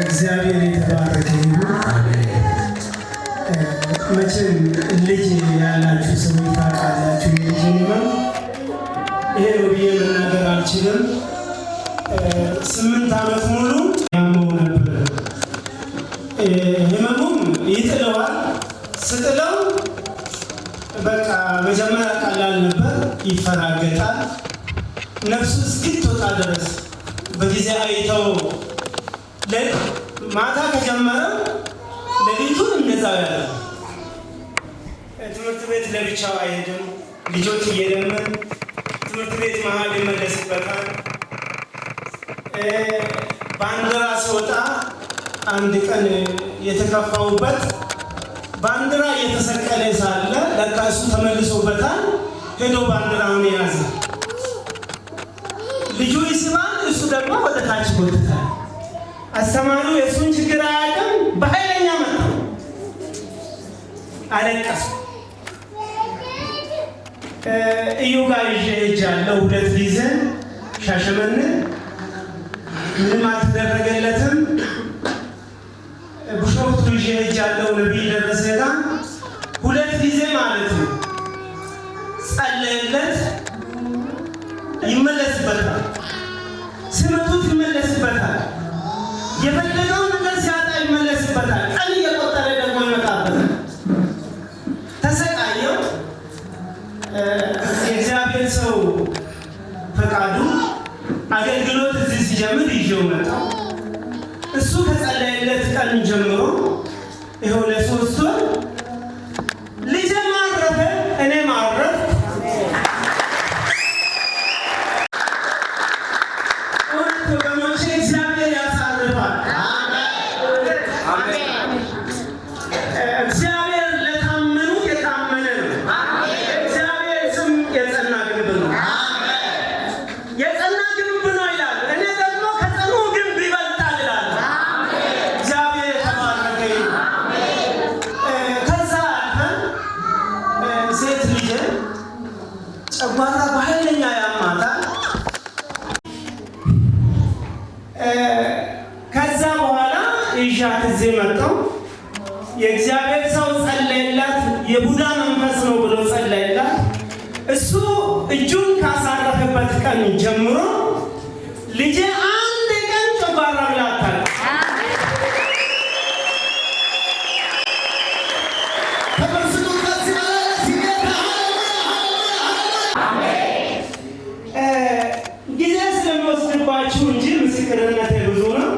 እግዚአብሔር የተባረከ ይሁን። መቼም ልጅ ያላችሁ ሰዎች ታውቃላችሁ። ልጅ ነው ይሄ ነው ብዬ መናገር አልችልም። 8 ዓመት ሙሉ ያመው ነበር። ህመሙም ይጥለዋል። ስጥለው በቃ መጀመሪያ ቀላል ነበር፣ ይፈራገጣል። ነፍሱ እስክትወጣ ድረስ በጊዜ አይተው ማታ ከጀመረ ለሊቱን እንደዛው ያለ። ትምህርት ቤት ለብቻው አይሄድም። ልጆች እየለመን ትምህርት ቤት መሀል ይመለስበታል። ባንዲራ ሲወጣ አንድ ቀን የተከፋውበት ባንዲራ እየተሰቀለ ሳለ ለካ እሱ ተመልሶበታል። ሄዶ ባንዲራውን ያዘ። ልጁ ይስባል፣ እሱ ደግሞ ወደ ታች ጎትታል። አስተማሪው የእሱን ችግር አያውቅም። በኃይለኛ መጣ። አለቀሱ። እዩ ጋር ይዤ ሄጃለሁ 2 ጊዜ ሻሸመኔ። ምንም አልተደረገለትም። ቢሾፍቱ ይዤ ሄጃለሁ ነቢይ ደረሰ ጋር 2 ጊዜ ማለት ነው። ጸለየለት፣ ይመለስበታል። ስመቱት ይመለስበታል። የፈለገው ነገር ሲያጣ ይመለስበታል። ቀን እየቆጠረ ደግሞ ይመጣበታል። ተሰቃየው። የእግዚአብሔር ሰው ፈቃዱ አገልግሎት እዚህ ሲጀምር ይዤው መጣሁ። እሱ ከጸለየለት ቀን ጀምሮ ይኸው ለ3 ወር ልጄ ማረፈ፣ እኔ ማረፍ። ወገኖቼ እግዚአብሔር ያሳርፋል። እግዚአብሔር ለታመኑት የታመነ ነው። እግዚአብሔር ስም የጸና ግንብ ነው። የጸና ግንብ ነው ይላል። እኔ ደግሞ ከጽኑ ግንብ ይበልጣል ይላል። እግዚአብሔር የተባረከ ይሁን። ከዛ አልፈን ሴት ልጄ ጨጓራ በኃይለኛ ያማታል። ከዛ በኋላ ይዣት እዚህ መጣሁ። የእግዚአብሔር ሰው ጸለየላት። የቡዳ መንፈስ ነው ብሎ ጸለየላት። እሱ እጁን ካሳረፈበት ቀን ጀምሮ ልጄ አንድ ቀን ጨጓራ ብላ አታውቅም። ጊዜ ስለሚወስድባችሁ እንጂ ምስክርነት ብዙ ነው።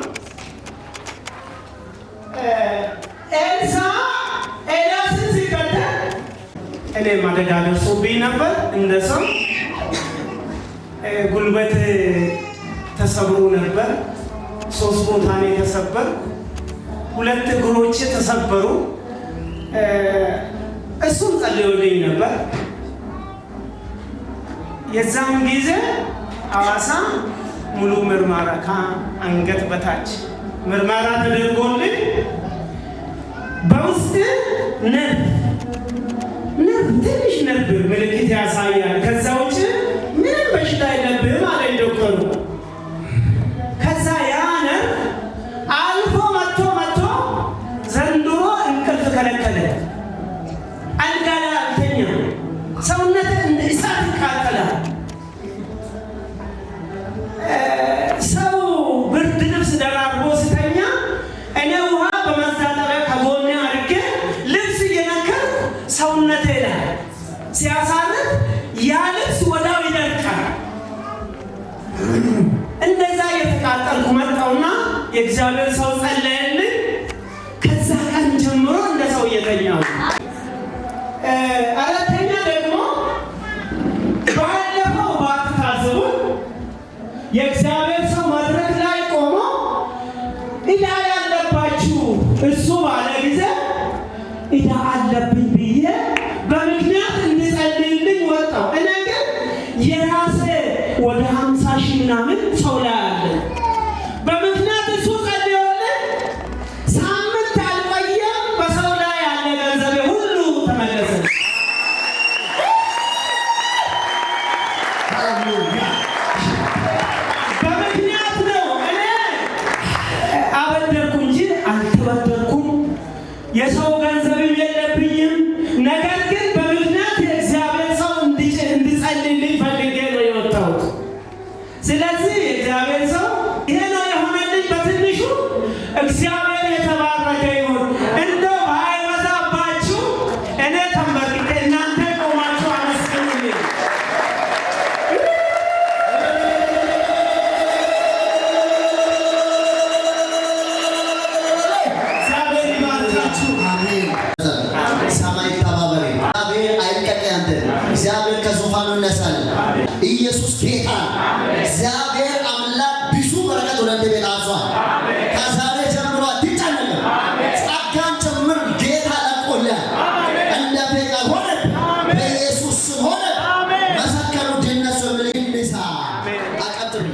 ኤልያስን ሲከተል እኔም አደጋ ደርሶብኝ ነበር። እንደ ሰው ጉልበት ተሰብሮ ነበር። 3 ቦታ ነው የተሰበር። 2 እግሮቼ ተሰበሩ። እሱም ጸልዮልኝ ነበር። የዛን ጊዜ ሐዋሳ ሙሉ ምርመራ ከአንገት በታች ምርመራ ተደርጎልኝ በውስጥ ነርቭ ትንሽ ነርቭ ምልክት ያሳያል። ከዛ ውጭ ምንም በሽታ የለብህም አለኝ ዶክተሩ። ከዛ ያ ነርቭ አልፎ መጥቶ ዘንድሮ እንቅልፍ ከለከለ። አልጋ ላይ አልተኛም። ሰውነቴ እንደ እሳት ይቃጠላል። ሰው ብርድ ልብስ ደራርቦ ስተኛ እኔ ውሃ በማስታጠቢያ ከጎኔ አድርጌ ልብስ እየነከርኩ ሰውነቴ ላይ ሲያሳርፍ ያ ልብስ ወዲያው ይደርቃል። እንደዛ እየተቃጠልኩ መጣሁና የእግዚአብሔር ሰው ጸለየልኝ። ከዛ ቀን ጀምሮ እንደ ሰው እየተኛሁ። አራተኛ ደግሞ ባለፈው ባትታዘቡ የእግዚአብሔር ሰው መድረክ ላይ ቆሞ ዕዳ ያለባችሁ እሱ ባለ ጊዜ ዕዳ አለብኝ ብዬ በምክንያት እንድጸልይልኝ ወጣሁ። እኔ ግን የራሴ ወደ 50 ሺህ ምናምን ሰው ላይ አለ። በምክንያት እሱ ጸልዮልኝ ሳምንት አልቆየም፣ በሰው ላይ ያለ ገንዘቤ ሁሉ ተመለሰ። በምክንያት ነው። እኔ አበደርኩ ስለዚህ እግዚአብሔር ሰው ይሄ ነው የሆነልኝ በትንሹ እግዚአብሔር የተባረከ ይሁን። እንደው ባይበዛባችሁ እኔ ተንበርክኬ እናንተ ቆማችሁ አመስግኑልኝ። እግዚአብሔር ይባርካችሁ። አሜን። ሰማይ ተባበሪ። እግዚአብሔር አይቀጥ ያንተ እግዚአብሔር ከዙፋኑ ይነሳል። ኢየሱስ ጌታ እግዚአብሔር አምላክ ብዙ በረከት ወደ ቤት አዟል። ከዛሬ ጀምሮ አትጨነቅ። ጸጋን ጨምር ጌታ ለቆልህ እንደ ቤት ሆነ በኢየሱስ ሆነ መሰከሩ ድነሱ ምልክት አቀጥሉ